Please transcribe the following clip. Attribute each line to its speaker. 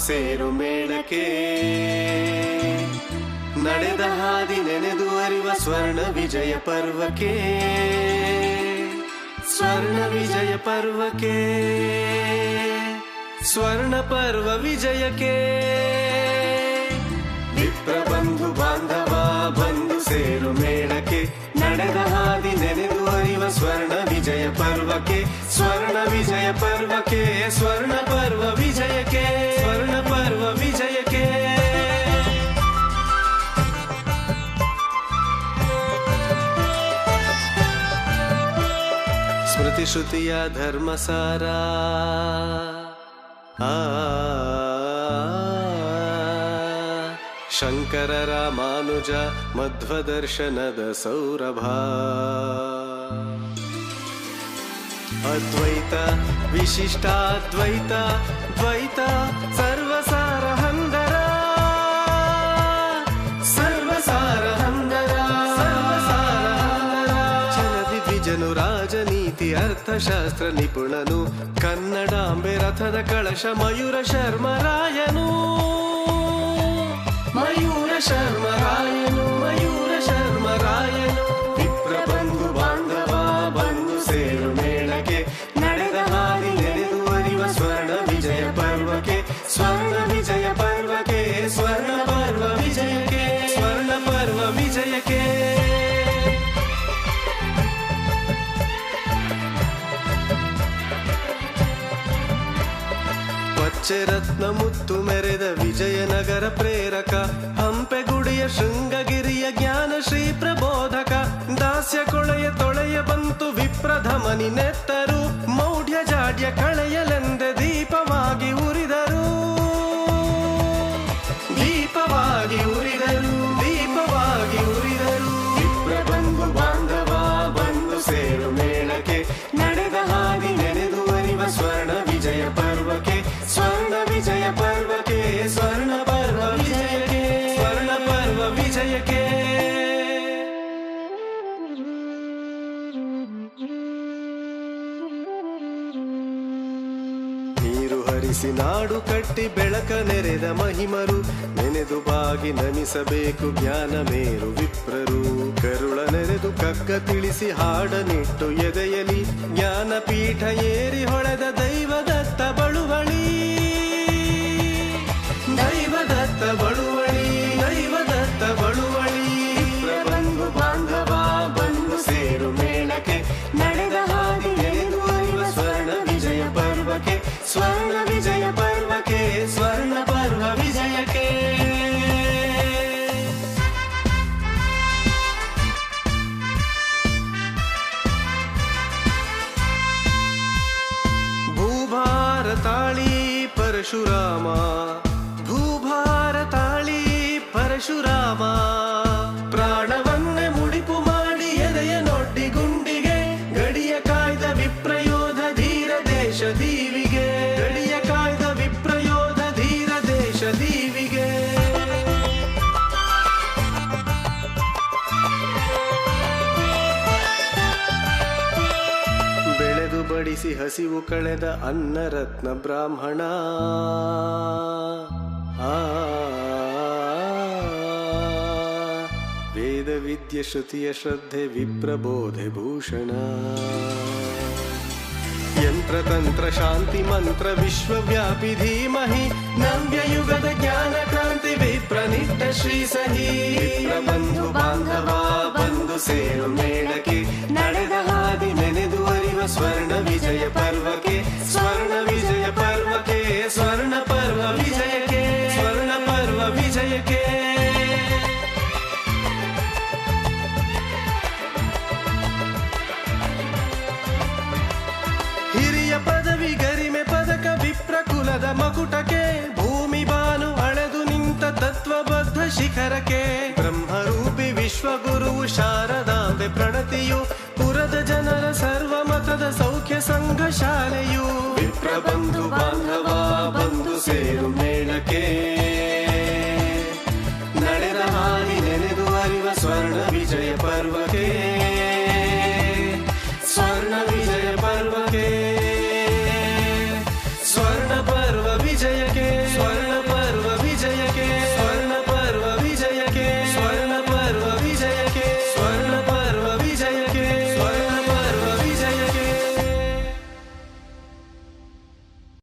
Speaker 1: ಸೇರು ಮೇಳಕ್ಕೆ ನಡೆದ ಹಾದಿ ನೆನೆದು ಅರಿವ ಸ್ವರ್ಣ ವಿಜಯ ಪರ್ವಕ್ಕೆ ಸ್ವರ್ಣ ವಿಜಯ ಪರ್ವಕ್ಕೆ ಸ್ವರ್ಣ ಪರ್ವ ವಿಜಯಕ್ಕೆ ವಿಪ್ರ ಬಂಧು ಬಾಂಧವ ಬಂದು ಸೇರು ಮೇಳಕ್ಕೆ ನಡೆದ ಹಾದಿ ನೆನೆದು ಅರಿವ ಸ್ವರ್ಣ ವಿಜಯ ಪರ್ವಕ್ಕೆ ಸ್ವರ್ಣ ವಿಜಯ ಪರ್ವಕ್ಕೆ ಸ್ವರ್ಣ ಪರ್ವ ವಿಜಯಕ್ಕೆ ಸ್ವರ್ಣ ಪರ್ವ ವಿಜಯಕ್ಕೆ ಸ್ಮೃತಿ ಶ್ರುತಿಯ ಧರ್ಮಸಾರ ಶಂಕರ ರಾಮಾನುಜ ಮಧ್ವದರ್ಶನದ ಸೌರಭ ಅದ್ವೈತ ವಿಶಿಷ್ಟಾದ್ವೈತ ದ್ವೈತ ಸರ್ವಸಾರ ಹಂದರ ಸರ್ವಸಾರ ಹಂದರ ಚಲದಿ ದ್ವಿಜನು ರಾಜನೀತಿ ಅರ್ಥಶಾಸ್ತ್ರ ನಿಪುಣನು ಕನ್ನಡಾಂಬೆ ರಥದ ಕಳಶ ಮಯೂರ ಶರ್ಮರಾಯನು ಮಯೂರ ಶರ್ಮರಾಯನು ಮಯೂರ ಶರ್ಮರಾಯನು ವಿಪ್ರ ಬಂಧು ಬಾಂಧವ ಬಂದು ಸೇರು ಮೇಳಕ್ಕೆ ನಡೆದ ಹಾದಿ ನೆನೆದು ಅರಿವ ಸ್ವರ್ಣ ವಿಜಯ ಪರ್ವಕ್ಕೆ ಸ್ವರ್ಣ ವಿಜಯ ಪರ್ವಕ್ಕೆ ಸ್ವರ್ಣ ಪರ್ವ ವಿಜಯಕ್ಕೆ ಸ್ವರ್ಣ ಪರ್ವ ವಿಜಯಕ್ಕೆ ಪಚ್ಚೆರತ್ನ ಮುತ್ತು ಮೆರೆದ ವಿಜಯನಗರ ಪ್ರೇರಕ ಹಂಪೆಗುಡಿಯ ಶೃಂಗಗಿರಿಯ ಜ್ಞಾನ ಶ್ರೀ ಪ್ರಬೋಧಕ ದಾಸ್ಯ ಕೊಳೆಯ ತೊಳೆಯ ಬಂತು ವಿಪ್ರಧಮನಿ ನೆತ್ತರು ಮೌಢ್ಯ ಜಾಡ್ಯ ಕಳೆಯಲೆಂದೆ ದೀಪವಾಗಿ ಉರಿದರು ದೀಪವಾಗಿ ಉರಿದರು ದೀಪವಾಗಿ ಉರಿದರು ವಿಪ್ರ ಬಂಧು ಬಾಂಧವ ಬಂದು ಸೇರು ಮೇಳಕ್ಕೆ ನಡೆದ ಹಾದಿ ನೆನೆದು ಅರಿವ ಸ್ವರ್ಣ ವಿಜಯ ಪರ್ವಕ್ಕೆ ಸ್ವರ್ಣ ವಿಜಯ ಪರ್ವಕ್ಕೆ ಸ್ವರ್ಣ ಪರ್ವ ವಿಜಯಕ್ಕೆ ಸ್ವರ್ಣ ಪರ್ವ ವಿಜಯಕ್ಕೆ ನೀರು ಹರಿಸಿ ನಾಡು ಕಟ್ಟಿ ಬೆಳಕ ನೆರೆದ ಮಹಿಮರು ನೆನೆದು ಬಾಗಿ ನಮಿಸಬೇಕು ಜ್ಞಾನ ಮೇರು ವಿಪ್ರರು ಕರುಳ ನೆರೆದು ಕಗ್ಗ ತಿಳಿಸಿ ಹಾಡನಿಟ್ಟು ಎದೆಯಲಿ ಜ್ಞಾನಪೀಠ ಏರಿ ಹೊಳೆದ ದೈವದತ್ತ ಬಳುವಳಿ ದೈವದತ್ತ ಬಳುವಳಿ ದೈವದತ್ತ ಬಳುವಳಿ ಬಂಧು ಬಾಂಧವ ಬಂದು ಸೇರು ಮೇಳಕ್ಕೆ ನಡೆದ ಹಾದಿ ನೆನೆದು ಅರಿವ ಸ್ವರ್ಣ ವಿಜಯ ಪರ್ವಕ್ಕೆ ಸ್ವರ್ಣ ವಿಜಯ ಪರ್ವಕ್ಕೆ ಸ್ವರ್ಣ ಪರ್ವ ವಿಜಯಕ್ಕೆ ಭೂಭಾರತಾಳಿ ಪರಶುರಾಮ ಭೂಭಾರತಾಳಿ ಪರಶುರಾಮ ಪ್ರಾಣವನ್ನೇ ಮುಡಿಪು ಮಾಡಿ ಎದೆಯ ನೊಡ್ಡಿ ಗುಂಡಿಗೆ ಗಡಿಯ ಕಾಯ್ದ ವಿಪ್ರಯೋಧ ಧೀರ ದೇಶ ದೀವಿಗೆ ಗಡಿಯ ಕಾಯ್ದ ವಿಪ್ರಯೋಧ ಧೀರ ದೇಶ ದೀವಿಗೆ ಬೆಳೆದು ಬಡಿಸಿ ಹಸಿವು ಕಳೆದ ಅನ್ನರತ್ನ ಬ್ರಾಹ್ಮಣ ವೇದ ವಿದ್ಯೆ ಶ್ರುತಿಯ ಶ್ರದ್ಧೆ ವಿಪ್ರಬೋಧೆ ಭೂಷಣ ಯಂತ್ರತಂತ್ರ ಶಾಂತಿ ಮಂತ್ರ ವಿಶ್ವವ್ಯಾಪಿ ಧೀಮಹಿ ನವ್ಯ ಯುಗದ ಜ್ಞಾನ ಕ್ರಾಂತಿ ವಿಪ್ರನಿಷ್ಠ ಶ್ರೀ ಸಹಿ ವಿಪ್ರ ಬಂಧು ಬಾಂಧವ ಬಂದು ಸೇರು ಮೇಳಕ್ಕೆ ನಡೆದ ಹಾದಿ ನೆನೆದು ಅರಿವ ಸ್ವರ್ಣ ವಿಜಯ ಪರ್ವಕ್ಕೆ ಸ್ವರ್ಣ ವಿಜಯ ಪರ್ವಕ್ಕೆ ಸ್ವರ್ಣ ಪರ್ವ ವಿಜಯಕ್ಕೆ ಸ್ವರ್ಣ ಪರ್ವ ವಿಜಯಕ್ಕೆ ಹಿರಿಯ ಪದವಿ ಗರಿಮೆ ಪದಕ ವಿಪ್ರ ಕುಲದ ಮಕುಟಕ್ಕೆ ಭೂಮಿ ಬಾನು ಅಳೆದು ನಿಂತ ತತ್ವಬದ್ಧ ಶಿಖರಕ್ಕೆ ಬ್ರಹ್ಮರೂಪಿ ವಿಶ್ವಗುರುವು ಶಾರದಾಂಬೆ ಪ್ರಣತಿಯು ಪುರದ ಜನರ ಸರ್ವಮತದ ಸೌಖ್ಯ ಸಂಘ ಶಾಲೆಯು ವಿಪ್ರ ಬಂಧು ಬಾಂಧವ ಬಂದು ಸೇರು